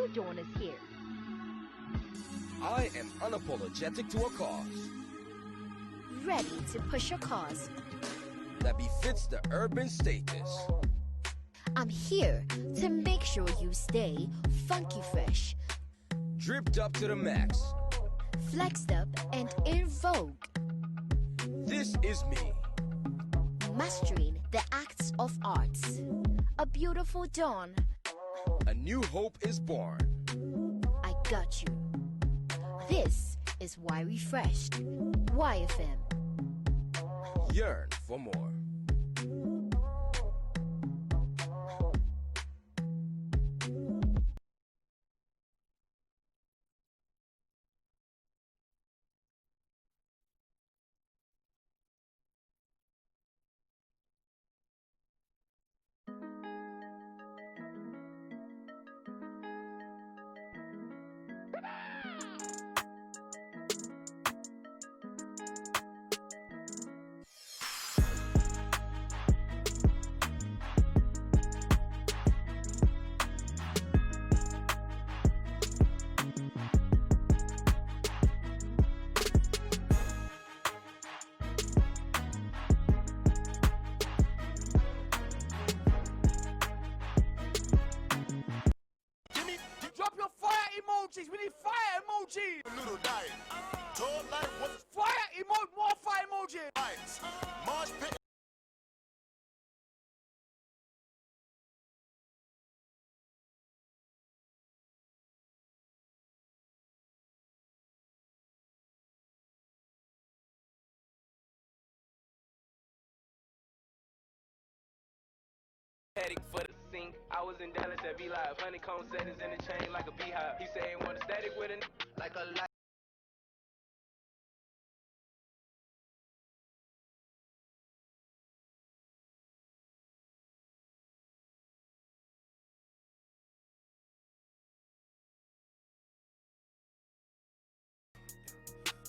new Dawn is here. I am unapologetic to a cause Ready to push your cause. that befits the urban status. I'm here to make sure you stay funky fresh, Dripped up to the max. flexed up, and in vogue. This is me. Mastering the acts of arts. A beautiful dawn. A new hope is born. I got you. This is Why Refreshed. YFM. Yearn for more. Drop your fire emojis. We need fire emojis. Little diet. Told life was Fire emoji. More fire emojis. fights. March pit. Static for the sink. I was in Dallas at V-Live. Honeycomb settings in the chain like a beehive. He said he want a static with a like a light.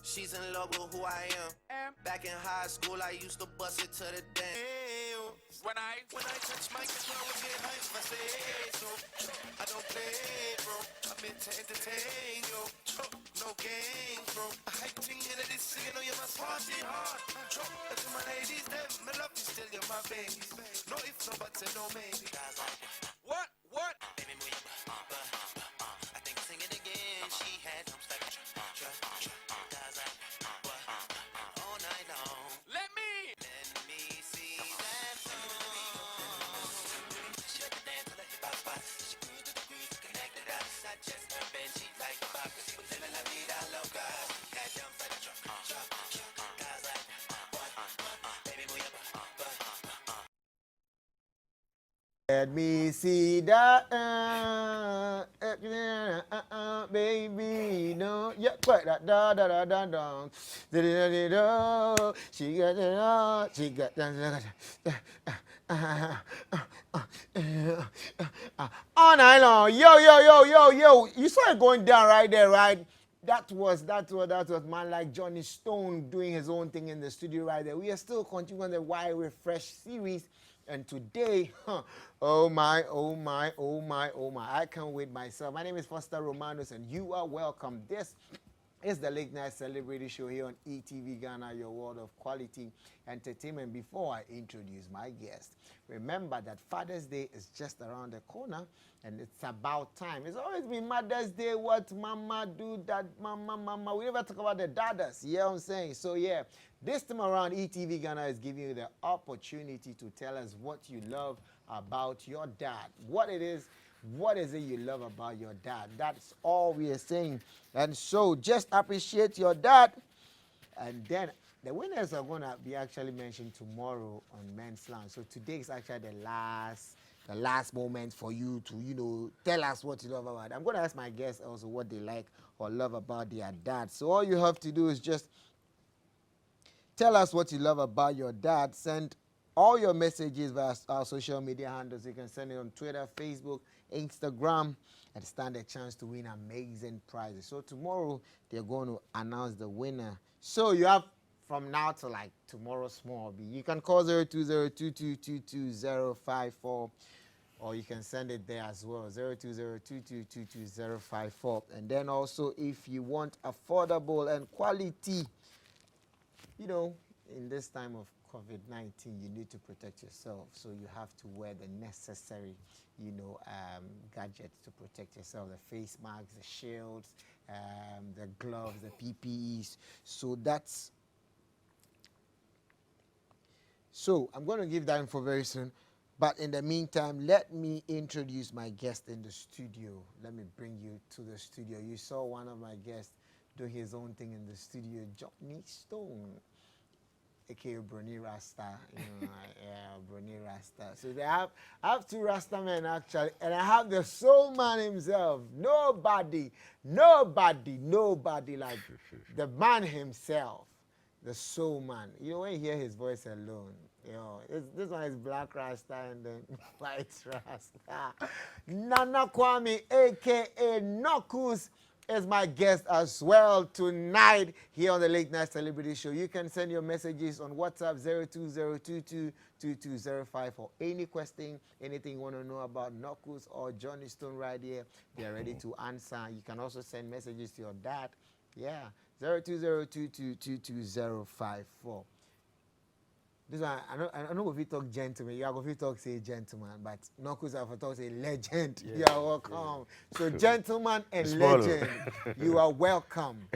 She's in love with who I am. Back in high school, I used to bust it to the damn. When I touch my guitar, I get hype if I say so. I don't play, bro. I'm in to entertain, yo. No games, bro. I hype ting into this singing, know you're my party hard. To my ladies, them, my love you still, you're my baby. No if, no buts, and no maybe. what? Baby, move your butt. I think sing it again. She had jumps like all night long. Let me. Let me see that song. She like to dance till her hip hop spot. She grew to the groove, connected up. Not just her bed, she like the pop. Cause she was living la vida loca. Had jumps like a truck. Guys like, what? Baby, move your butt. Let me see that, baby, no, yeah, quite that, da da da da da, da da da da. She got that, she got that. All night long, yo. You saw it going down right there, right? That was man like Johnny Stone doing his own thing in the studio right there. We are still continuing the Why Refresh series. And today, oh my, I can't wait myself. My name is Romanus, and you are welcome. This is the Late Nite Celebrity Show here on ETV Ghana, your world of quality entertainment. Before I introduce my guest, remember that Father's Day is just around the corner, and it's about time. It's always been Mother's Day, what mama do, that mama. We never talk about the dadas, you know what I'm saying? So yeah, this time around, ETV Ghana is giving you the opportunity to tell us what you love about your dad. What it is you love about your dad? That's all we are saying. And so just appreciate your dad. And then the winners are going to be actually mentioned tomorrow on Men's Lounge. So today is actually the last moment for you to, tell us what you love about it. I'm going to ask my guests also what they like or love about their dad. So all you have to do is just tell us what you love about your dad. Send all your messages via our social media handles. You can send it on Twitter, Facebook, Instagram, and stand a chance to win amazing prizes. So tomorrow, they're going to announce the winner. So you have from now to like tomorrow small. You can call 02022222054. or you can send it there as well, 02022222054. And then also, if you want affordable and quality, you know, in this time of COVID-19, you need to protect yourself. So you have to wear the necessary, you know, gadgets to protect yourself, the face masks, the shields, the gloves, the PPEs. So I'm going to give that info very soon. But in the meantime, let me introduce my guest in the studio. Let me bring you to the studio. You saw one of my guests doing his own thing in the studio, Johnny Stone, aka Brony Rasta. You know, Brony Rasta. So I have two Rasta men actually, and I have the soul man himself. Nobody like the man himself, the soul man. You know, when you hear his voice alone, you know, this one is black Rasta and then white Rasta. Nana Kwame, aka Nockus, is my guest as well tonight here on the Late Nite Celebrity Show. You can send your messages on WhatsApp 020222205 for any question, anything you want to know about Nockus or Johnny Stone right here. They are ready to answer. You can also send messages to your dad. Yeah, 02022222054. This one, I know if you talk gentleman, you are going to talk say gentleman, but Nockus have to talk say legend. Yeah, you are welcome. Yeah. So gentleman and legend, you are welcome.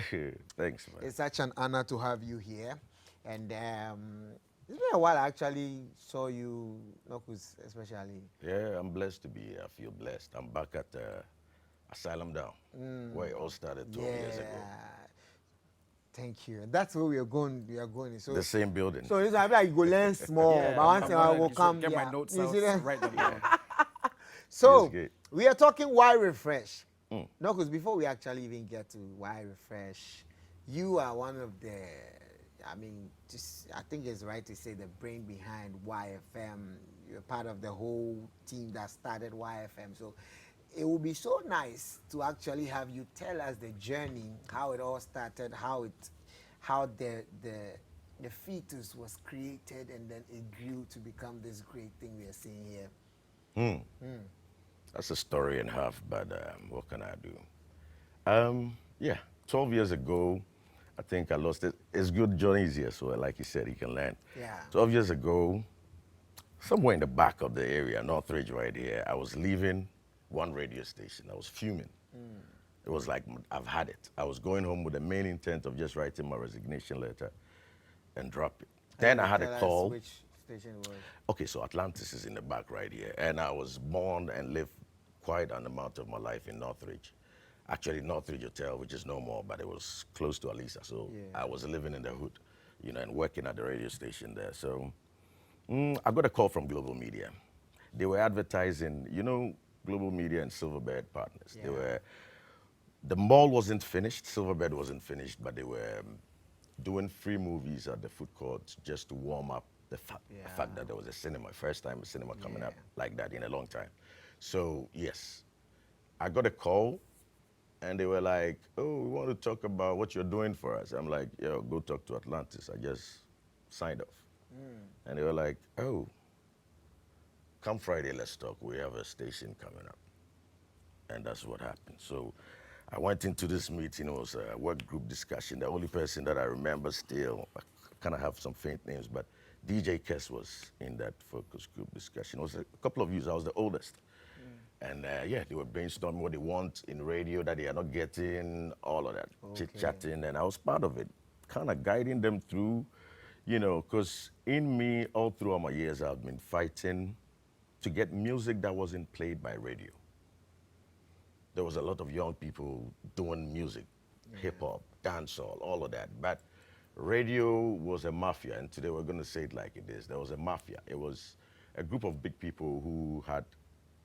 Thanks, man. It's such an honor to have you here. And it's been a while I actually saw you, Nockus especially. Yeah, I'm blessed to be here. I feel blessed. I'm back at Asylum Down, where it all started 12 years ago. Thank you. That's where we are going. So the same building. So this is like you go learn small, but once I will come. Get my notes you out. See them? Right down. So we are talking why refresh. No, because before we actually even get to why refresh, you are one of the. I mean, I think it's right to say the brain behind YFM. You're part of the whole team that started YFM. So it would be so nice to actually have you tell us the journey, how it all started, how the fetus was created, and then it grew to become this great thing we are seeing here. That's a story and a half, but what can I do? Yeah, 12 years ago, I think I lost it. It's good Johnny's here, so like he said, he can learn. Yeah. 12 years ago, somewhere in the back of the area, Northridge right here, I was leaving one radio station. I was fuming. It was like, I've had it. I was going home with the main intent of just writing my resignation letter and drop it. Then I had a call. Which station it was? Okay, so Atlantis is in the back right here. And I was born and lived quite an amount of my life in Northridge. Actually, Northridge Hotel, which is no more, but it was close to Alisa. So I was living in the hood, you know, and working at the radio station there. So I got a call from Global Media. They were advertising, you know, Global Media and Silverbird partners. Yeah. The mall wasn't finished, Silverbird wasn't finished, but they were doing free movies at the food courts just to warm up the fact that there was a cinema, first time a cinema coming up like that in a long time. So yes, I got a call and they were like, oh, we want to talk about what you're doing for us. I'm like, yo, go talk to Atlantis. I just signed off. And they were like, oh, come Friday, let's talk. We have a station coming up. And that's what happened. So I went into this meeting. It was a work group discussion. The only person that I remember still, I kind of have some faint names, but DJ Kes was in that focus group discussion. It was a couple of years. I was the oldest. And yeah, they were brainstorming what they want in radio that they are not getting, all of that, chit-chatting. And I was part of it, kind of guiding them through, you know, because in me, all throughout my years, I've been fighting to get music that wasn't played by radio. There was a lot of young people doing music, hip-hop, dancehall, all of that. But radio was a mafia, and today we're going to say it like it is. There was a mafia. It was a group of big people who had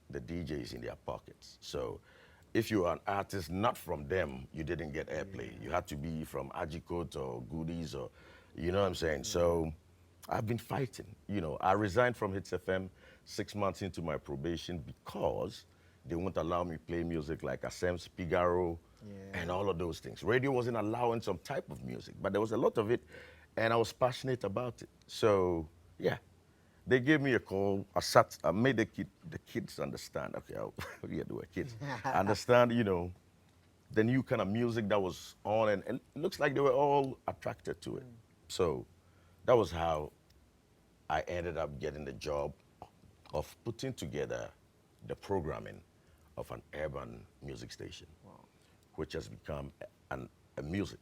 the DJs in their pockets. So if you are an artist not from them, you didn't get airplay. You had to be from Ajikot or Goodies or, you know what I'm saying? So I've been fighting. You know, I resigned from Hits FM 6 months into my probation because they won't allow me play music like Asem's Figaro and all of those things. Radio wasn't allowing some type of music, but there was a lot of it, and I was passionate about it. So, yeah, they gave me a call. I made the kids understand. Okay, yeah, they were kids. Understand, you know, the new kind of music that was on, and it looks like they were all attracted to it. So that was how I ended up getting the job of putting together the programming of an urban music station, which has become a music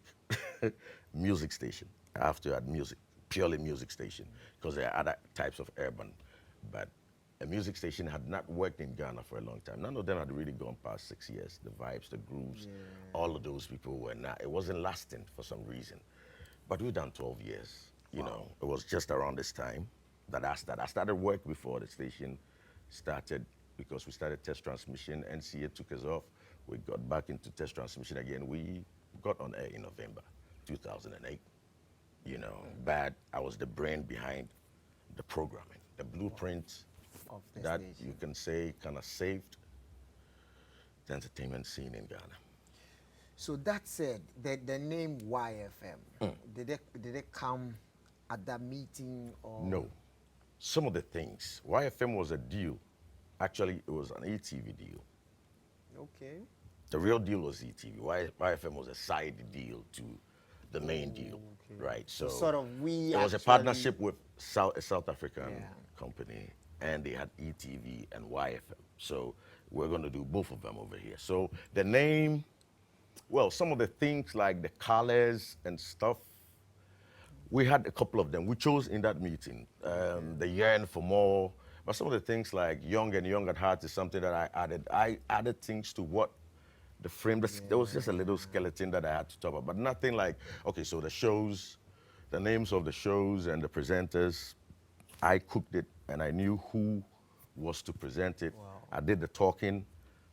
music station. I have to add music, purely music station, because there are other types of urban, but a music station had not worked in Ghana for a long time. None of them had really gone past 6 years. The vibes, the grooves, all of those people were not, it wasn't lasting for some reason. But we've done 12 years, you know. It was just around this time that I started work before the station started, because we started test transmission. NCA took us off. We got back into test transmission again. We got on air in November 2008, you know. But I was the brain behind the programming, the blueprint Of the that station. you can say kind of saved the entertainment scene in Ghana. So that said, the name YFM, did it come at that meeting or? No. Some of the things. YFM was a deal. Actually, it was an ETV deal. Okay. The real deal was ETV. YFM was a side deal to the main deal, right? So sort of we there was a actually- partnership with a South African Yeah. company, and they had ETV and YFM. So we're going to do both of them over here. So the name, well, some of the things like the colors and stuff, we had a couple of them. We chose in that meeting, the yearn for more. But some of the things like young and young at heart is something that I added. I added things to what the frame, there was just a little skeleton that I had to talk about, but nothing like, okay, so the shows, the names of the shows and the presenters, I cooked it and I knew who was to present it. I did the talking,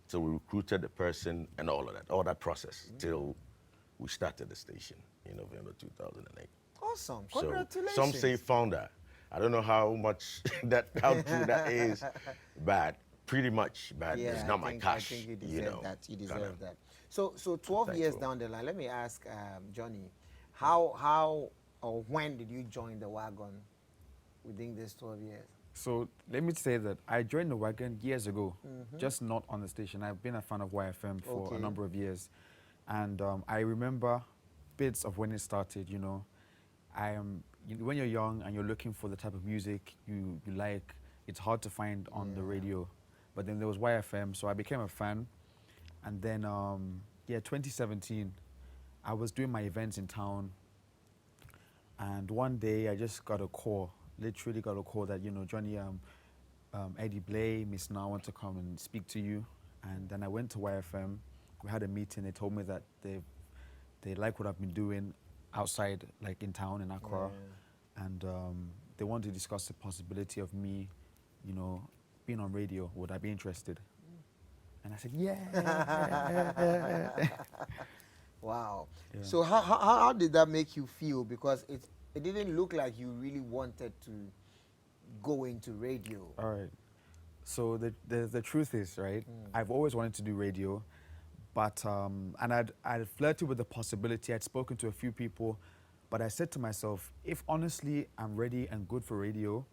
so we recruited the person and all that process till we started the station in November 2008. Awesome. So Congratulations. some say founder. I don't know how much how true that is, but pretty much, but it's not my cash. I think you deserve you know, that. You kinda. deserve that. So 12 Thanks, years bro. down the line, let me ask Johnny, how or when did you join the wagon within these 12 years? So let me say that I joined the wagon years ago, just not on the station. I've been a fan of YFM for Okay. a number of years. And I remember bits of when it started, you know. When you're young and you're looking for the type of music you like, it's hard to find on the radio. But then there was YFM, so I became a fan. And then, 2017, I was doing my events in town. And one day I just got a call, literally got a call that, you know, Johnny, Eddie Blay, Miss Now want to come and speak to you. And then I went to YFM. We had a meeting. They told me that they like what I've been doing outside, like in town in Accra. And they wanted to discuss the possibility of me, you know, being on radio. Would I be interested? And I said, yeah. Wow. Yeah. So how did that make you feel? Because it didn't look like you really wanted to go into radio. All right. So the truth is, right, I've always wanted to do radio, but, and I'd flirted with the possibility. I'd spoken to a few people, but I said to myself, if honestly I'm ready and good for radio,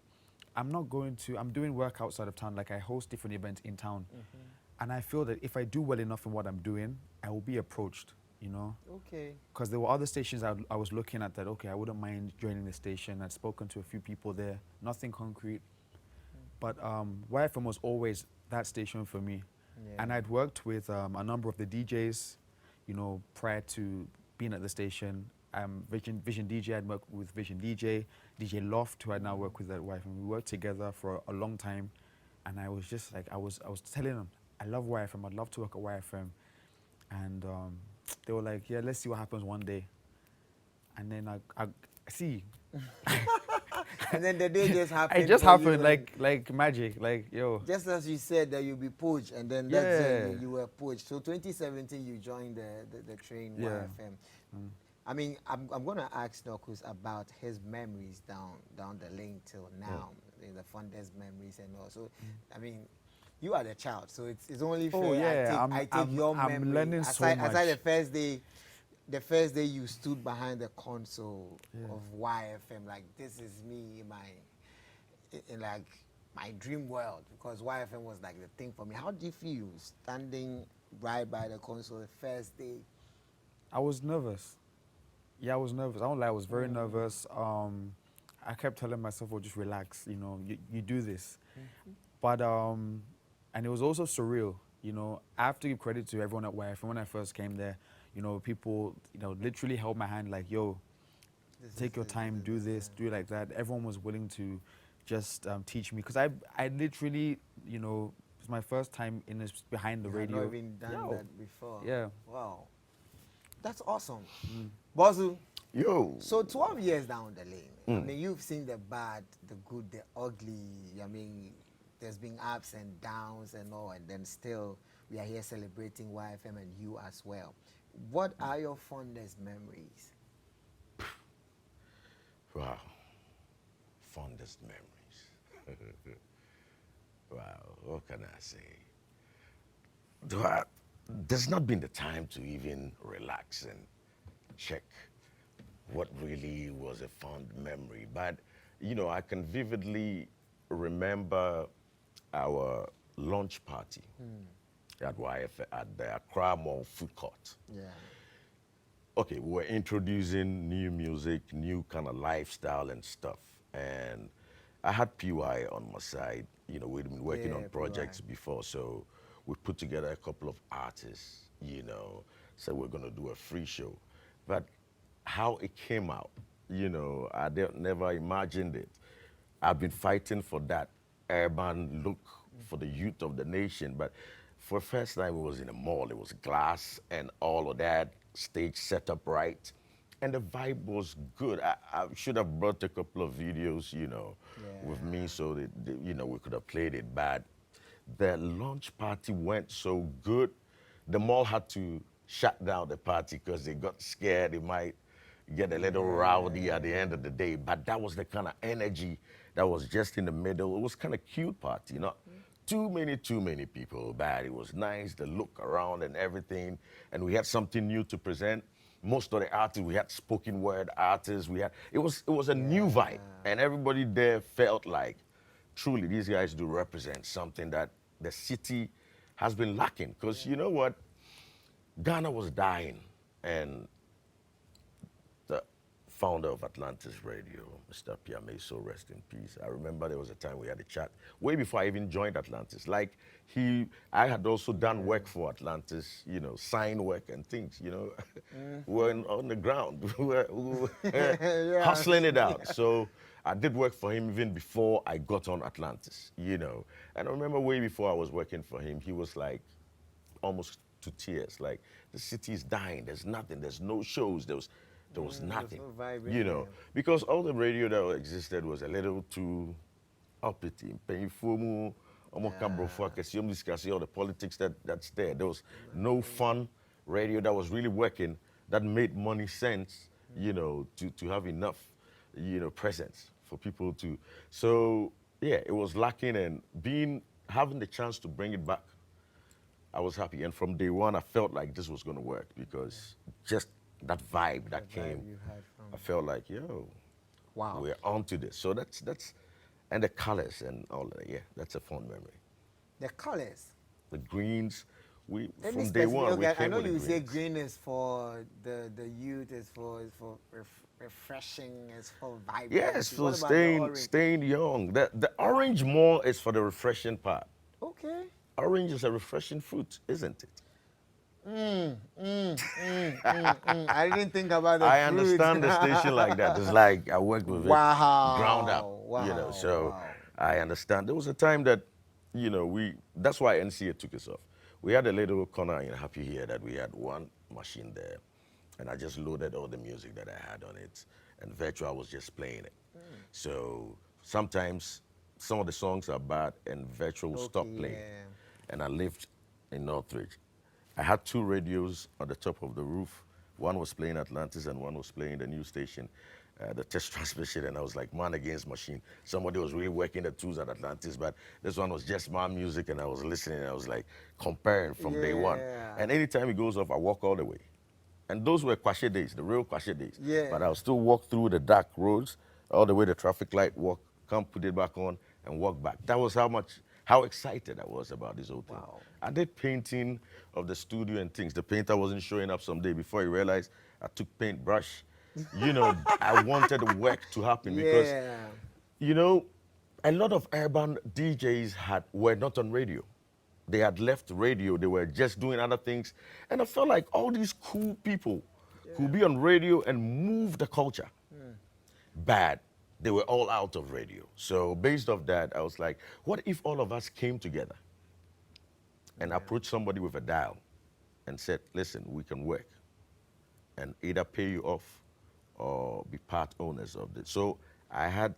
I'm doing work outside of town, like I host different events in town. And I feel that if I do well enough in what I'm doing, I will be approached, you know? Okay. Because there were other stations I was looking at that, okay, I wouldn't mind joining the station. I'd spoken to a few people there, nothing concrete. But YFM was always that station for me. Yeah. And I'd worked with a number of the DJs, you know, prior to being at the station. Vision DJ, I'd worked with Vision DJ Loft, who I now work with at YFM. We worked together for a long time. And I was just like, I was telling them, I love YFM, I'd love to work at YFM. And they were like, yeah, let's see what happens one day. And then I see. And then the day just happened. It just for you, happened and like magic, like, yo. just as you said that you'll be poached, and then that's it, Yeah. you were poached. So 2017, you joined the train Yeah. YFM. I mean, I'm going to ask Nockus about his memories down the lane till now, the fondest memories and all. So, I mean, you are the child, so it's only fair. Oh, yeah, I take your memory. I'm learning so aside much. the first day you stood behind the console of YFM, like, this is me, in like my dream world, because YFM was like the thing for me. How do you feel standing right by the console the first day? I was nervous. Yeah, I was nervous. I don't lie, I was very nervous. I kept telling myself, "Oh, just relax. You know, you do this." But and it was also surreal. You know, I have to give credit to everyone at YFM. When I first came there, you know, people, you know, literally held my hand like, "Yo, take your time, do this, do it like that." Everyone was willing to just teach me, because I literally, you know, it's my first time in this behind the You radio. had not even done that before. Yeah. Wow. That's awesome. Bozu, Yo. so 12 years down the lane, I mean, you've seen the bad, the good, the ugly. I mean, there's been ups and downs and all, and then still we are here celebrating YFM and you as well. What are your fondest memories? Wow. Fondest memories. Wow, what can I say? There's not been the time to even relax and check what really was a fond memory. But, you know, I can vividly remember our launch party at YFM, at the Accra Mall food court. Yeah. Okay, we were introducing new music, new kind of lifestyle and stuff. And I had PY on my side. You know, we'd been working on projects before, so we put together a couple of artists, you know, said we're going to do a free show. But how it came out, you know, I never imagined it. I've been fighting for that urban look for the youth of the nation, but for the first time it was in a mall. It was glass and all of that, stage set up right, and the vibe was good. I should have brought a couple of videos, you know, with me so that, you know, we could have played it, but the launch party went so good, the mall had to shut down the party because they got scared it might get a little rowdy at the end of the day. But that was the kind of energy that was just in the middle. It was kind of cute party, you know. Too many people, but it was nice, the look around and everything. And we had something new to present. Most of the artists, we had spoken word artists. It was a new vibe. And everybody there felt like, truly, these guys do represent something that the city has been lacking. Because you know what? Ghana was dying, and the founder of Atlantis Radio, Mr. Kwame, so rest in peace. I remember there was a time we had a chat way before I even joined Atlantis. Like I had also done work for Atlantis, you know, sign work and things, you know. We were on the ground, we were hustling it out. So I did work for him even before I got on Atlantis, you know. And I remember way before I was working for him, he was like almost to tears, like the city is dying, there's nothing, there's no shows, there was nothing, no vibe you know, because all the radio that existed was a little too uppity, painful, all the politics that's there. There was no fun radio that was really working, that made money sense, you know, to have enough, you know, presence for people to. So yeah, it was lacking, and having the chance to bring it back, I was happy. And from day one, I felt like this was going to work, because just that vibe that came, I felt like, yo, wow, we're onto this. So that's, and the colors and all of that, yeah, that's a fond memory. The colors. The greens, Any from day one, we I came know with the you say greens. green is for the youth, is for refreshing, is for vibrant. Yes, for What about the orange? staying young. The orange more is for the refreshing part. Okay. Orange is a refreshing fruit, isn't it? I didn't think about the I fruit. understand the station like that. It's like I worked with it ground up, Wow. you know. So Wow. I understand. There was a time that, you know, that's why NCA took us off. We had a little corner in Happy here that we had one machine there, and I just loaded all the music that I had on it, and Virtual was just playing it. So sometimes some of the songs are bad, and Virtual will stop playing. And I lived in Northridge. I had two radios on the top of the roof. One was playing Atlantis and one was playing the new station, the test transmission, and I was like man against machine. Somebody was really working the tools at Atlantis, but this one was just my music, and I was listening, and I was like comparing from day one. And anytime it goes off, I walk all the way. And those were Kwashe days, the real Kwashe days. Yeah. But I'll still walk through the dark roads, all the way to the traffic light, walk, come put it back on, and walk back. That was how excited I was about this whole thing. Wow. I did painting of the studio and things. The painter wasn't showing up someday before he realized I took paintbrush. You know, I wanted the work to happen because, you know, a lot of urban DJs were not on radio. They had left radio. They were just doing other things. And I felt like all these cool people could be on radio and move the culture. Bad. They were all out of radio. So based off that, I was like, what if all of us came together and approached somebody with a dial and said, listen, we can work and either pay you off or be part owners of it. So I had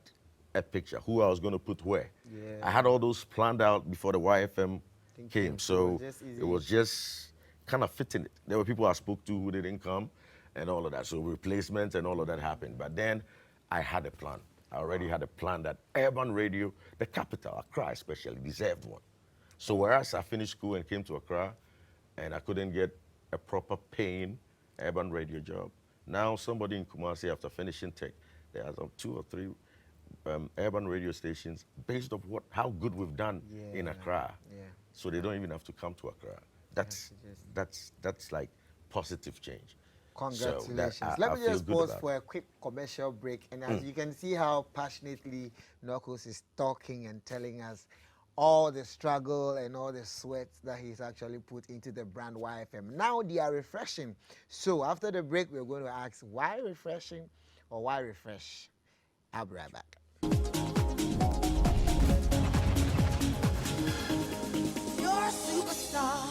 a picture, who I was going to put where. I had all those planned out before the YFM came. So it was just kind of fitting it. There were people I spoke to who didn't come and all of that. So replacements and all of that happened. But then I had a plan. I already had a plan that urban radio, the capital, Accra especially, deserved one. So whereas I finished school and came to Accra and I couldn't get a proper paying urban radio job, now somebody in Kumasi after finishing tech, there are some 2 or 3 urban radio stations based on how good we've done in Accra. So they don't even have to come to Accra. That's like positive change. Congratulations. So Let me just pause for it. a quick commercial break. And as you can see how passionately Nockus is talking and telling us all the struggle and all the sweat that he's actually put into the brand YFM. Now they are refreshing. So after the break, we're going to ask why refreshing or why refresh? I'll be right back. You're a superstar.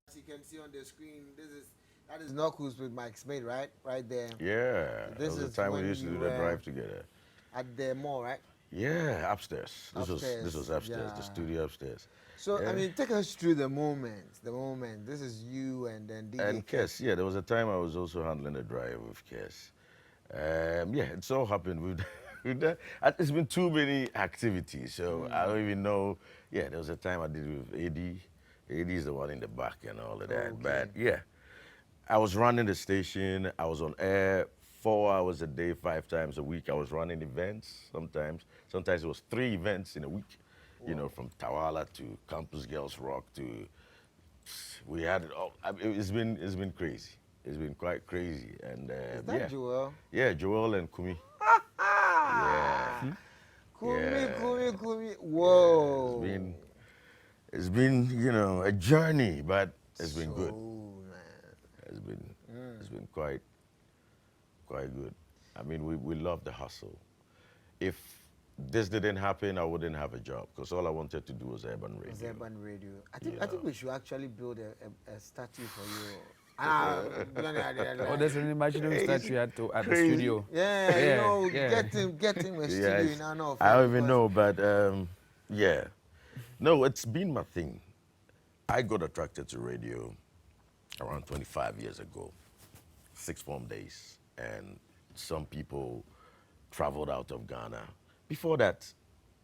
As you can see on the screen, that is Nockus with Mike Smith, right? Right there. Yeah, This that was is the time we when used to you do the were drive together. At the mall, right? Yeah, upstairs. This Upstairs, was upstairs, yeah. the studio upstairs. So, Yeah. I mean, take us through the moment. This is you and then DJ And Kes, yeah, there was a time I was also handling the drive with Kes. Yeah, it's all happened. It's been too many activities, so I don't even know. Yeah, there was a time I did it with AD. AD is the one in the back and all of that. Okay. But yeah, I was running the station. I was on air 4 hours a day, 5 times a week. I was running events sometimes. Sometimes it was 3 events in a week. You know, from Tawala to Campus Girls Rock to, we had it all. I mean, it's been crazy. It's been quite crazy. And Is that Joel? Yeah, Joel and Kumi. Yeah. Kumi. Whoa. Yeah, it's been, you know, a journey, but it's been good. Man. It's been quite good. I mean, we love the hustle. If this didn't happen, I wouldn't have a job because all I wanted to do was urban radio. I think we should actually build a statue for you. Oh, there's an imaginary statue at the studio. Yeah, you know, get him a studio in honor of I him don't even because- know, but yeah. No, it's been my thing. I got attracted to radio around 25 years ago, 6 form days, and some people traveled out of Ghana. Before that,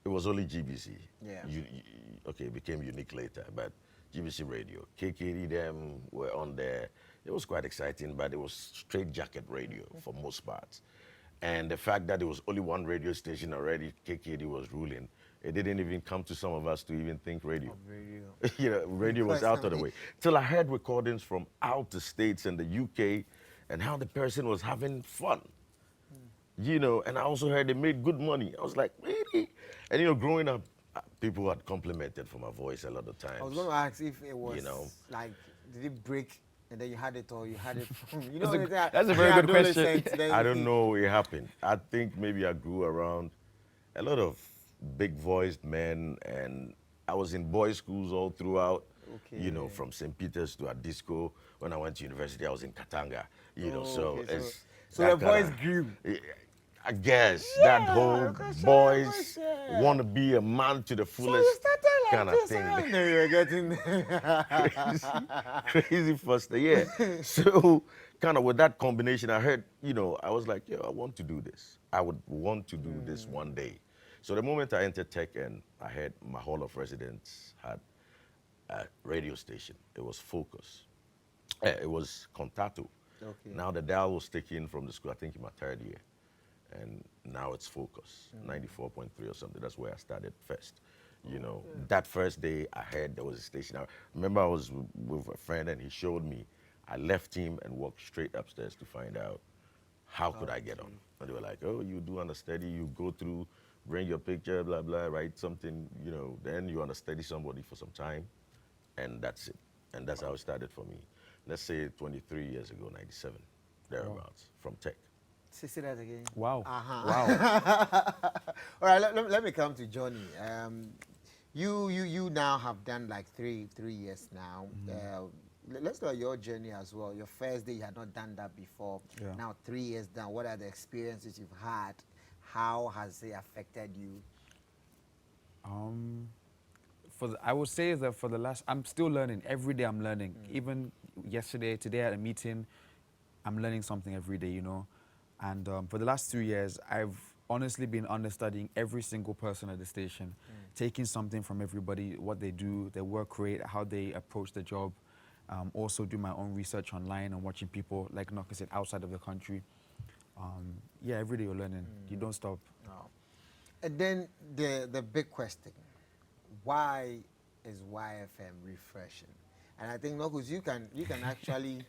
it was only GBC. Yeah. Okay, it became unique later, but GBC radio. KKD, them were on there. It was quite exciting, but it was straight jacket radio for most parts. And the fact that there was only one radio station already, KKD was ruling, it didn't even come to some of us to even think radio. You know, radio was out of the way. Till I heard recordings from out the States and the UK and how the person was having fun. You know, and I also heard they made good money. I was like, really? And you know, growing up, people had complimented for my voice a lot of times. I was going to ask if it was, You know. like, did it break and then you had it or you had it from, you know, that's a very good question. I don't know it happened. I think maybe I grew around a lot of big-voiced men, and I was in boys' schools all throughout. Okay. You know, from St. Peter's to Adisco. When I went to university, I was in Katanga. You know, so okay, it's so that the voice kinda- grew. I guess that whole boys want to be a man to the fullest kind of thing. No, you're getting Crazy foster, yeah. So kind of with that combination, I heard, you know, I was like, yeah, I want to do this. I would want to do this one day. So the moment I entered tech and I heard my hall of residence had a radio station, it was Focus. It was Contato. Okay. Now the dial was taken from the school, I think in my 3rd year. and now it's Focus, 94.3 or something. That's where I started first. You know, that first day I heard there was a station. I remember I was with a friend and he showed me. I left him and walked straight upstairs to find out how could I get on. And they were like, oh, you do understudy, you go through, bring your picture, blah, blah, write something, you know, then you understudy somebody for some time, and that's it. And that's how it started for me. Let's say 23 years ago, 97, thereabouts, from tech. Say that again. Wow. Wow. All right, let me come to Johnny. You now have done like three years now. Let's look at your journey as well. Your first day, you had not done that before. Yeah. Now 3 years down, what are the experiences you've had? How has it affected you? I would say that for the last, I'm still learning. Every day I'm learning. Even yesterday, today at a meeting, I'm learning something every day, you know. And for the last 3 years, I've honestly been understudying every single person at the station, taking something from everybody, what they do, their work rate, how they approach the job. Also do my own research online and watching people, like Nockus said, outside of the country. Yeah, every day you're learning. You don't stop. Oh. And then the big question, why is YFM refreshing? And I think, Nockus, you can actually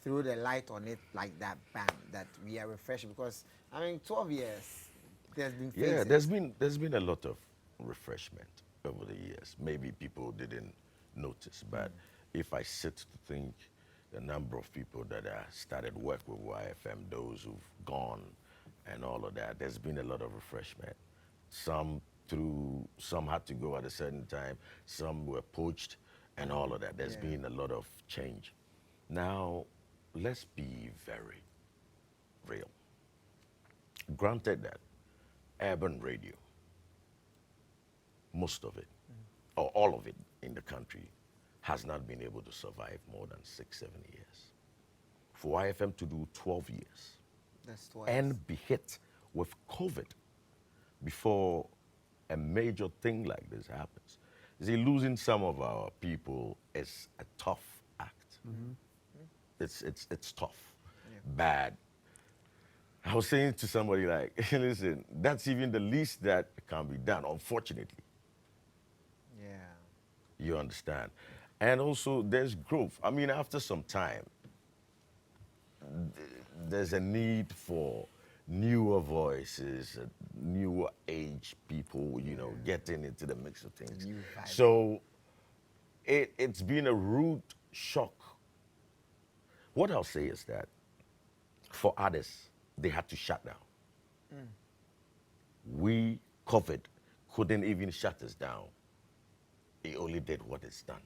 throw the light on it like that, bam, that we are refreshing, because, I mean, 12 years, there's been phases. Yeah, there's been a lot of refreshment over the years. Maybe people didn't notice, but if I sit to think the number of people that started work with YFM, those who've gone and all of that, there's been a lot of refreshment. Some had to go at a certain time, some were poached and all of that. There's been a lot of change. Now, let's be very real. Granted that urban radio, most of it, or all of it in the country, has not been able to survive more than 6-7 years. For YFM to do 12 years That's twice. and be hit with COVID before a major thing like this happens. You see, losing some of our people is a tough act. It's tough, bad. I was saying to somebody like, listen, that's even the least that can be done, unfortunately. Yeah. You understand? And also, there's growth. I mean, after some time, there's a need for newer voices, newer age people, you know, getting into the mix of things. So it's been a rude shock. What I'll say is that for others, they had to shut down. We, COVID, couldn't even shut us down. It only did what it's done.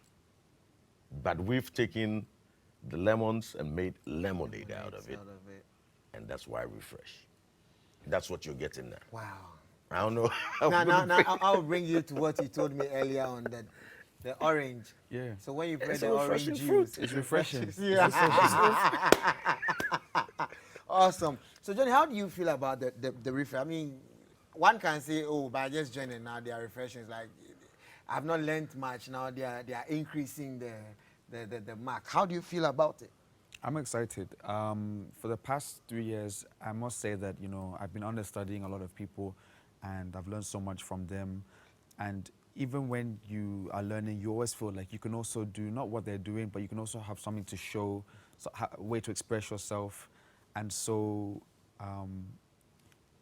But we've taken the lemons and made lemonade out of it. And that's why refresh. That's what you're getting now. Wow. I don't know. Now I'll bring you to what you told me earlier on, that the orange. Yeah. So when you put It's the a orange refreshing juice, fruit. It's refreshing. Awesome. So Johnny, how do you feel about the refresh? I mean, one can say, oh, by just joining now, they are refreshing. It's like, I've not learned much. Now they are increasing the mark. How do you feel about it? I'm excited. For the past 3 years, I must say that, you know, I've been understudying a lot of people and I've learned so much from them. And even when you are learning, you always feel like you can also do not what they're doing, but you can also have something to show, a way to express yourself. And so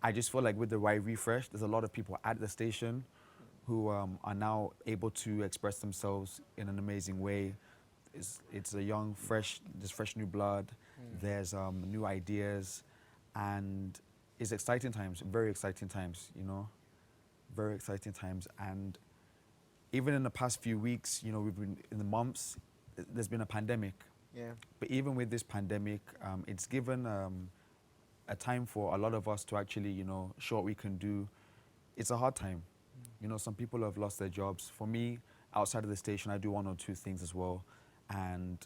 I just feel like with the Y Refresh, there's a lot of people at the station who are now able to express themselves in an amazing way. It's a young, there's fresh new blood, there's new ideas, and it's exciting times, very exciting times, you know, very exciting times. And even in the past few weeks, you know, we've been in the months, there's been a pandemic. Yeah. But even with this pandemic, it's given a time for a lot of us to actually, you know, show what we can do. It's a hard time. You know, some people have lost their jobs. For me, outside of the station, I do 1 or 2 things as well. And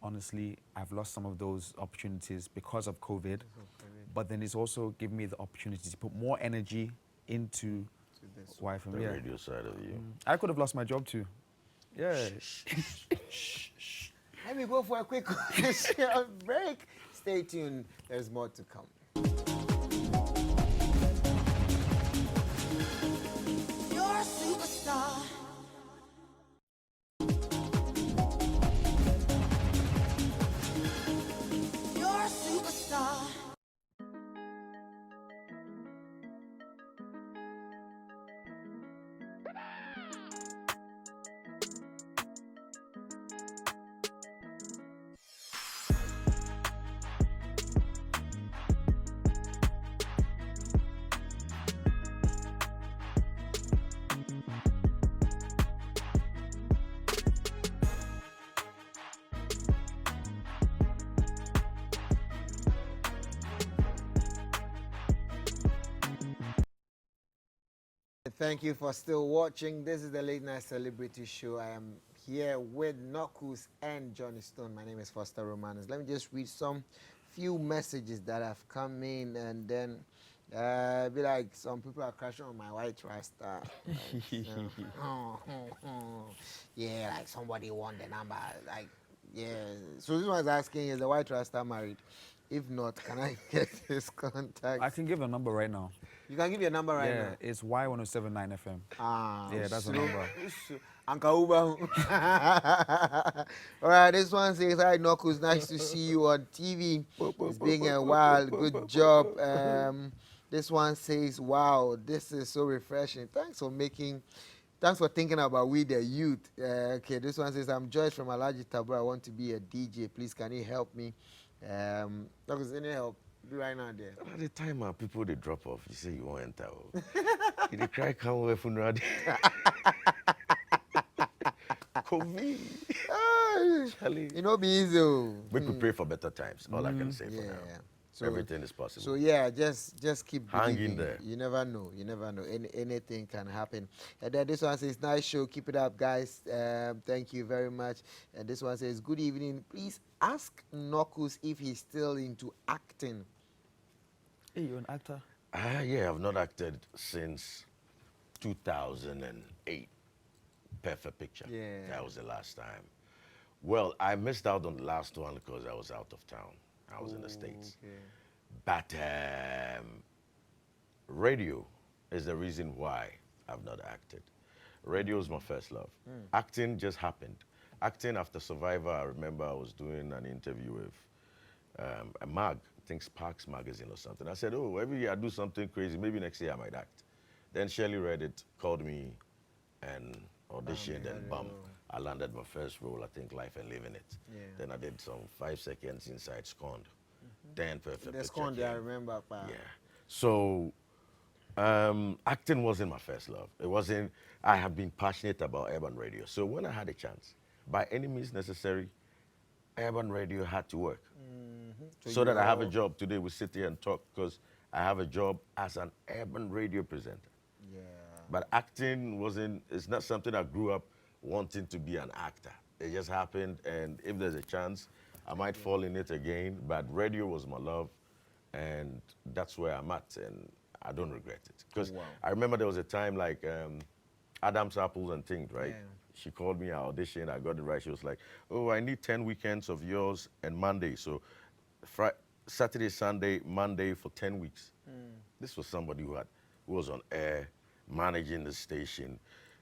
honestly, I've lost some of those opportunities because of COVID. But then it's also given me the opportunity to put more energy into YFM. The radio side of you. I could have lost my job too. Yeah. Let me go for a quick commercial break. Stay tuned. There's more to come. Thank you for still watching. This is the Late Night Celebrity Show. I am here with Nockus and Johnny Stone. My name is Foster Romanus. Let me just read some few messages that have come in, and then be like, some people are crashing on my white rasta. Yeah, like somebody won the number. Like, yeah. So this one's asking, is the white rasta married? If not, can I get his contact? I can give a number right now. You can give your number right now. Yeah, it's Y1079 FM. Yeah, that's the number. Uncle Uber. All right, this one says, hi, Nockus, nice to see you on TV. It's been a while. Good job. This one says, wow, this is so refreshing. Thanks for thinking about we the youth. Okay, this one says, I'm Joyce from Alaji Tabra. I want to be a DJ. Please, can you help me? Nockus, any help? Be right now there. At the time, people they drop off. You say you won't enter. They cry, come away from ready. COVID. You know, be easy. We prepare for better times. All I can say for now. So, everything is possible. So yeah, just keep hanging believing. there. You never know. Anything can happen. And then this one says, nice show. Keep it up, guys. Thank you very much. And this one says, good evening. Please ask Nockus if he's still into acting. Hey, you're an actor? Yeah, I've not acted since 2008. Perfect Picture. Yeah. That was the last time. Well, I missed out on the last one because I was out of town. I was in the States. Okay. But radio is the reason why I've not acted. Radio is my first love. Acting just happened. Acting after Survivor, I remember I was doing an interview with a mag, I think Sparks magazine or something. I said, oh, every year I do something crazy. Maybe next year I might act. Then Shirley read it, called me, and auditioned, and bam, I landed my first role, I think, Life and Living It. Yeah. Then I did some 5 seconds inside Scorned. Then Perfect The Picture Scorned, came. I remember. Yeah. So acting wasn't my first love. It wasn't. I have been passionate about urban radio. So when I had a chance, by any means necessary, urban radio had to work. So that I have a job. Today we sit here and talk because I have a job as an urban radio presenter. Yeah. But acting wasn't, it's not something I grew up wanting to be an actor. It just happened, and if there's a chance, I might fall in it again. But radio was my love, and that's where I'm at, and I don't regret it. Because I remember there was a time like Adam's Apples and things, right? Yeah. She called me, I auditioned, I got it right. She was like, oh, I need 10 weekends of yours and Monday. So Saturday, Sunday, Monday for 10 weeks. This was somebody who was on air, managing the station,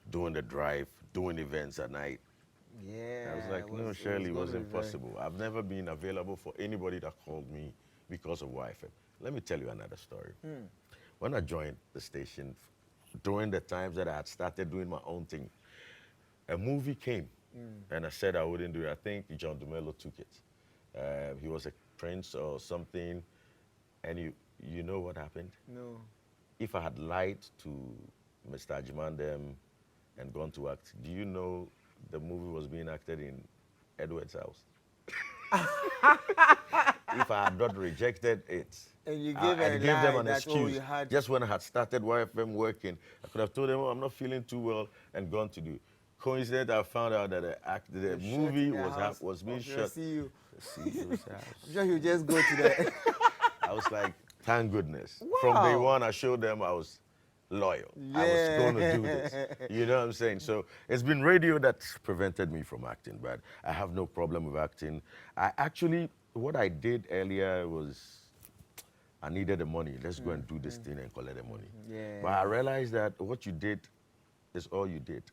doing the drive, doing events at night. Yeah. I was like, no, Shirley, it wasn't possible. I've never been available for anybody that called me because of YFM. Let me tell you another story. When I joined the station, during the times that I had started doing my own thing, a movie came, and I said I wouldn't do it. I think John DeMello took it. He was a prince or something, and you know what happened? No. If I had lied to Mr. Ajimandem and gone to act, do you know the movie was being acted in Edward's house? If I had not rejected it, and you I gave gave them an that's all excuse. you had. Just when I had started YFM working, I could have told them, oh, I'm not feeling too well, and gone to do. Coincidentally, I found out that the movie was being shot. See you. CEO's house. I'm sure you just go to the. I was like, thank goodness. Wow. From day one, I showed them I was loyal. I was going to do this. You know what I'm saying? So it's been radio that's prevented me from acting, but I have no problem with acting. What I did earlier was, I needed the money. Let's go and do this thing and collect the money. Yeah. But I realized that what you did is all you did.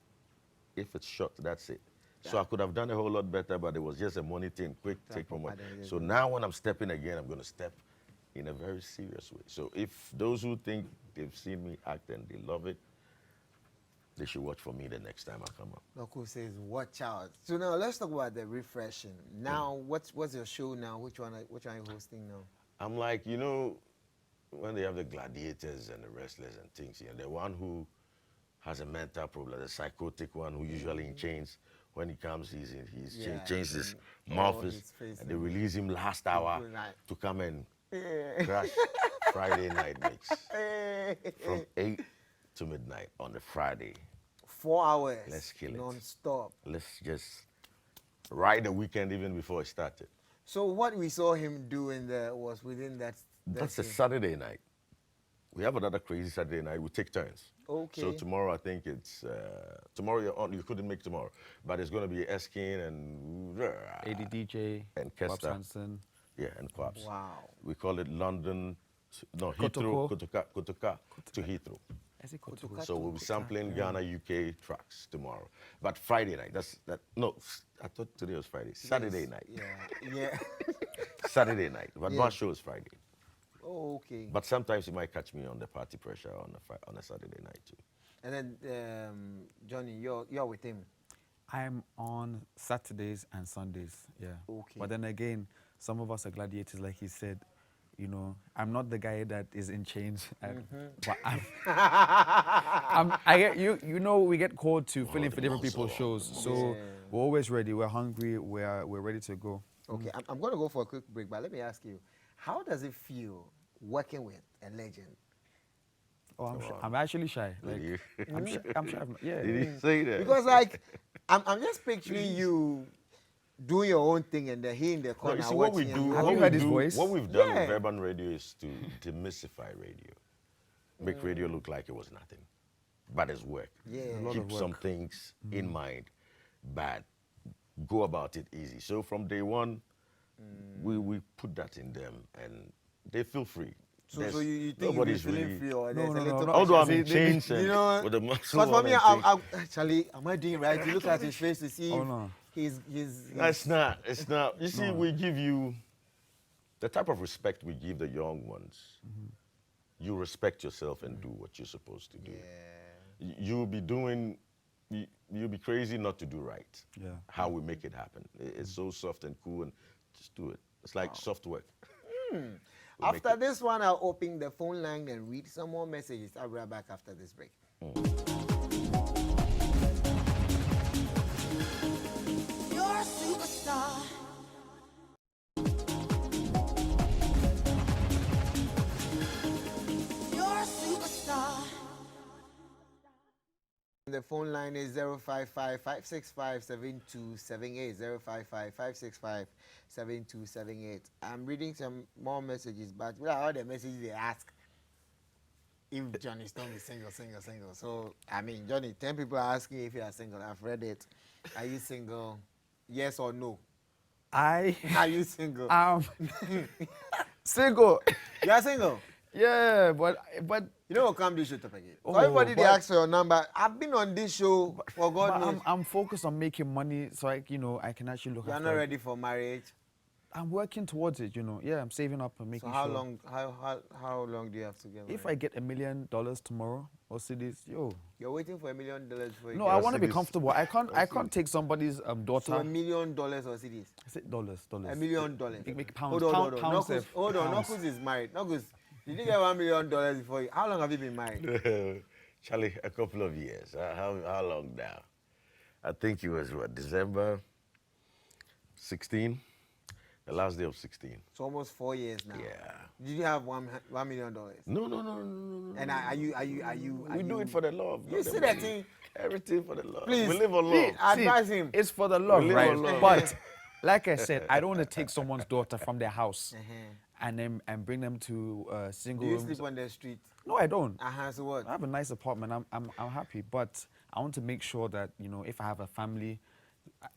If it's short, that's it. So I could have done a whole lot better, but it was just a money thing, quick, take my money. So now when I'm stepping again, I'm going to step in a very serious way. So if those who think they've seen me act and they love it, they should watch for me the next time I come up. Nockus says, watch out. So now let's talk about the refreshing. Now, what's your show now? Which one are you hosting now? I'm like, you know, when they have the gladiators and the wrestlers and things, you know, the one who has a mental problem, the psychotic one who usually in chains, when he comes, he's changed his mouth, and they release him last hour to come and crash Friday night mix from 8 to midnight on the Friday. 4 hours. Let's kill it. Non-stop. Let's just ride the weekend even before it started. So what we saw him do was within that. That's a scene. Saturday night. We have another crazy Saturday night. We take turns. Okay. So tomorrow, I think it's tomorrow. You're on. You couldn't make tomorrow, but it's going to be Eskin and ADDJ and Bob Kester. Sanson. Yeah, and Quabs. Wow. We call it London. No, Kotoko. Heathrow, Kotoka to Heathrow. Is it Kotoko? So we'll be sampling Ghana, UK tracks tomorrow. But Friday night. No, I thought today was Friday. Saturday night. Yeah. Yeah. Saturday night. But Yeah. my show is Friday. Oh, okay. But sometimes you might catch me on the party pressure on a Saturday night too. And then Johnny, you're with him. I'm on Saturdays and Sundays, yeah. Okay. But then again, some of us are gladiators, like he said. You know, I'm not the guy that is in chains, but I get you know, we get called to fill in for different people's shows, so we're always ready. We're hungry. We're ready to go. Okay, I'm going to go for a quick break, but let me ask you, how does it feel working with a legend? Oh, I'm actually shy. Like, I'm shy. Yeah. Did he say that? Because like, I'm just picturing you doing your own thing and then he in the No, corner you see what we watching do. and- Have What you we heard his do- voice? What we've done Yeah. with Urban Radio is to demystify radio, make radio look like it was nothing, but it's work. Yeah. A lot Keep of work. some things in mind, but go about it easy. So from day one, we put that in them, and they feel free. So There's- you think you're nobody's feeling really. free or No, there's no, a no, little no. Although I'm See, in chains and you know, with the muscle. Because for on me, and things. actually, am I doing right? You look at his face to see Oh, if no. he's It's not. It's not. You see, we give you the type of respect we give the young ones. You respect yourself and do what you're supposed to do. You'll be doing. You'll be crazy not to do right. Yeah. How we make it happen. It's so soft and cool, and just do it. It's like soft work. We make After it. this one, I'll open the phone line and read some more messages. I'll be right back after this break. You're a superstar. You're a superstar. The phone line is 055-565-7278, 055-565-7278. I'm reading some more messages, but with all the messages they ask if Johnny Stone is single. So, I mean, Johnny, 10 people are asking if you are single. I've read it. Are you single? Yes or no? Are you single? Single. You are single? Yeah, but You know what come this show top again? Oh, Everybody they but- ask for your number. I've been on this show for God but knows. I'm focused on making money, so I can actually look You are after. not ready for marriage. I'm working towards it, Yeah, I'm saving up and making So how sure. long? How long do you have to get married? If I get $1 million tomorrow or CDs, You're waiting for $1 million for you. No, I want to be CDs. comfortable. I can't take somebody's daughter. So $1 million or CDs? I said dollars. $1 million. Make pounds. Hold on. Pounds. Nockus, hold on. Pounds. Nockus is married. Nockus, did you get $1 million before you? How long have you been married? Charlie, a couple of years. How long now? I think it was December 16, the last day of 16. It's almost 4 years now. Yeah. Did you have $1 million? No. And are you? We do it for the love. You not see the that money. thing? Everything for the love. Please, We live on love. advise him. It's for the love, live right? on love. But like I said, I don't want to take someone's daughter from their house and bring them to single Do you rooms. sleep on the street? No, I don't. So what? I have a nice apartment. I'm happy, but I want to make sure that if I have a family,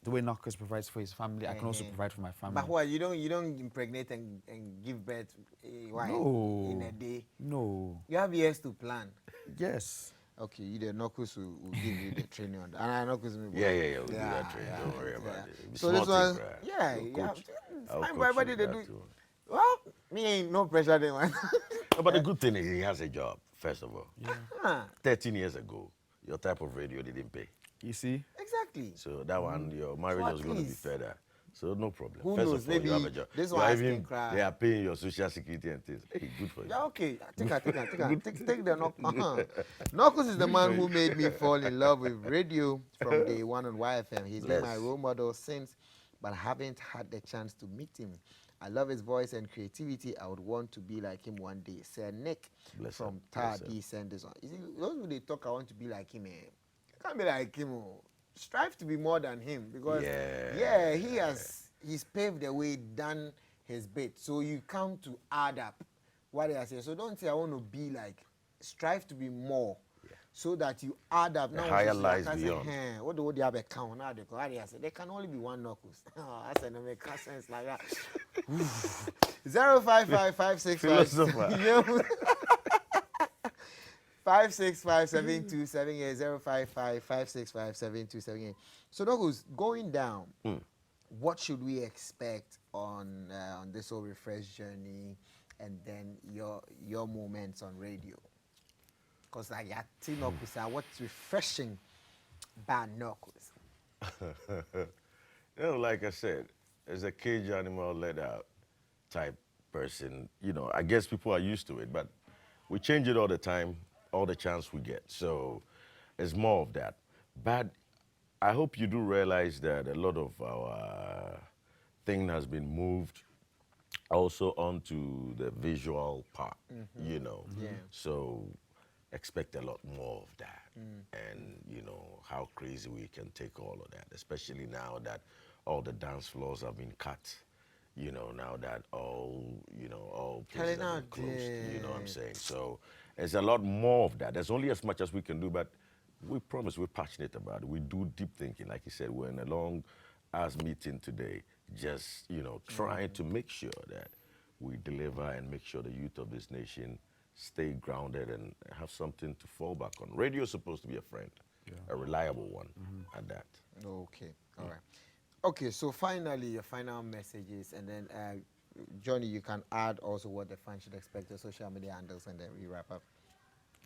the way Nockus provides for his family, I can also provide for my family. But what? You don't impregnate and give birth No. in a day? No. You have years to plan. Yes. Okay, you the Nockus will give you the training on that. And I Nockus will Yeah. We'll do that training. Don't worry about it. It'll be So this small one, thing, bruh. yeah, We'll yeah. coach- It's I'll fine coach for everybody you to that do. too. Well, me ain't no pressure then one. No, but the good thing is he has a job, first of all. Huh, 13 years ago, your type of radio didn't pay. You see? exactly. So that one, your marriage So was at going to be least- further. So no problem. Who First knows, of all, you have a maybe job. this You one are has even, been cry. they are paying your social security and things. Hey, good for you. Yeah, okay. Take the knock. Nockus is the man who made me fall in love with radio from day one on YFM. He's been my Yes. role model since, but I haven't had the chance to meet him. I love his voice and creativity. I would want to be like him one day. Sir Nick from Tardy sent this on. You see, those who they talk, I want to be like him. I can't be like him. Strive to be more than him because he's paved the way, done his bit. So you come to add up what they are saying. So don't say I want to be like. Strive to be more. So that you add up. The higher lies beyond. What do they have a count? Now they can only be one Nockus. That's an American sense like that. 05556565728 055565728. So Nockus, going down, what should we expect on this whole refresh journey, and then your moments on radio? Because like Nockus, what's refreshing about Nockus? Like I said, as a cage animal let out type person, I guess people are used to it, but we change it all the time, all the chance we get. So it's more of that. But I hope you do realize that a lot of our thing has been moved also onto the visual part, So expect a lot more of that. And, how crazy we can take all of that, especially now that all the dance floors have been cut, now that all places have been closed, you know what I'm saying? So there's a lot more of that. There's only as much as we can do, but we promise we're passionate about it. We do deep thinking. Like you said, we're in a long-ass meeting today, just, trying to make sure that we deliver and make sure the youth of this nation stay grounded and have something to fall back on. Radio is supposed to be a friend, a reliable one at that. Okay, all right. Okay, so finally, your final messages, and then Johnny, you can add also what the fans should expect, the social media handles, and then we wrap up.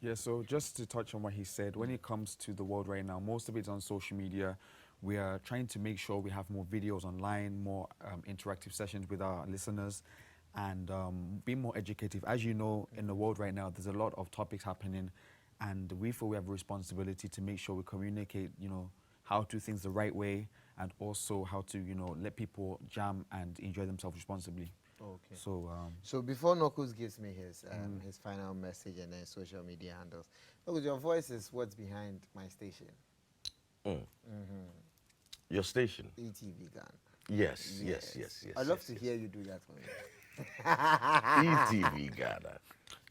Yeah, so just to touch on what he said, when it comes to the world right now, most of it's on social media. We are trying to make sure we have more videos online, more interactive sessions with our listeners, and be more educative. As you know, in the world right now, there's a lot of topics happening, and we feel we have a responsibility to make sure we communicate, how to do things the right way, and also how to, let people jam and enjoy themselves responsibly. Okay. So before Nockus gives me his final message and then social media handles, Nockus, your voice is what's behind my station. Your station? ETV Gun. Yes. I'd love to hear you do that for me. ETV Ghana,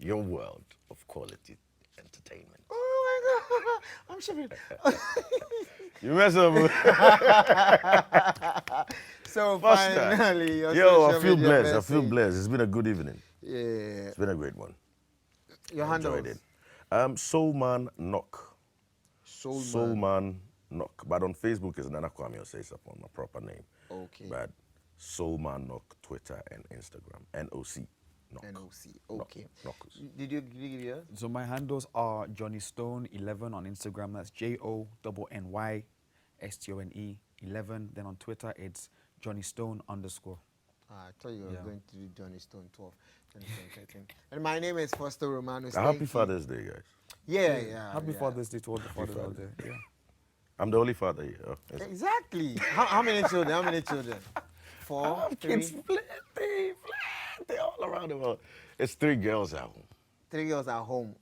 your world of quality entertainment. Oh my God, I'm shivering. You mess up. So finally, your I feel media blessed. message. I feel blessed. It's been a good evening. Yeah. It's been a great one. Your handles? Enjoyed it. Soulman Knock. Soulman Knock. But on Facebook is Nana Kwame Osei Sarpong, my proper name. Okay. But Soulman Knock, Twitter and Instagram. NOC. Knock. NOC. Okay. Nockus. Did you give yours? So my handles are Johnny Stone 11 on Instagram. That's JONNY STONE 11. Then on Twitter it's Johnny Stone _. I thought you were going to do Johnny Stone 12. And my name is Foster Romanus. Happy Father's Day, guys. Yeah. Happy Father's Day to all the fathers out there. Yeah. I'm the only father here. Oh, yes. Exactly. How many children? 4, 3? Kids plenty, all around the world. It's 3 girls at home. 3 girls at home.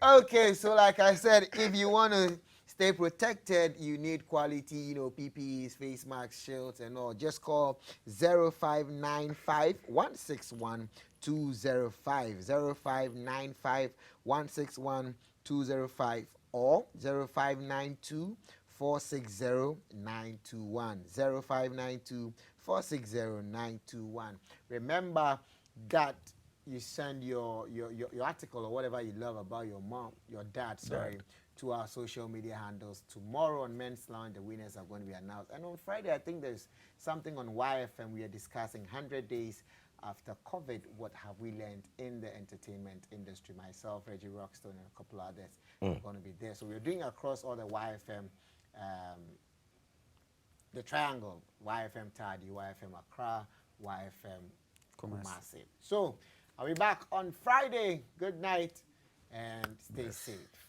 Okay, so like I said, if you want to stay protected, you need quality, PPEs, face masks, shields, and all. Just call 0595 161 205 0595 161 205 or 0592 460 921 0592 460 921. Remember that you send your article or whatever you love about your dad, to our social media handles. Tomorrow on Men's Lounge, the winners are going to be announced. And on Friday, I think there's something on YFM. We are discussing 100 days after COVID. What have we learned in the entertainment industry? Myself, Reggie Rockstone, and a couple others are going to be there. So we're doing across all the YFM, the triangle, YFM Tardy, YFM Accra, YFM Kumasi. So I'll be back on Friday. Good night and stay safe.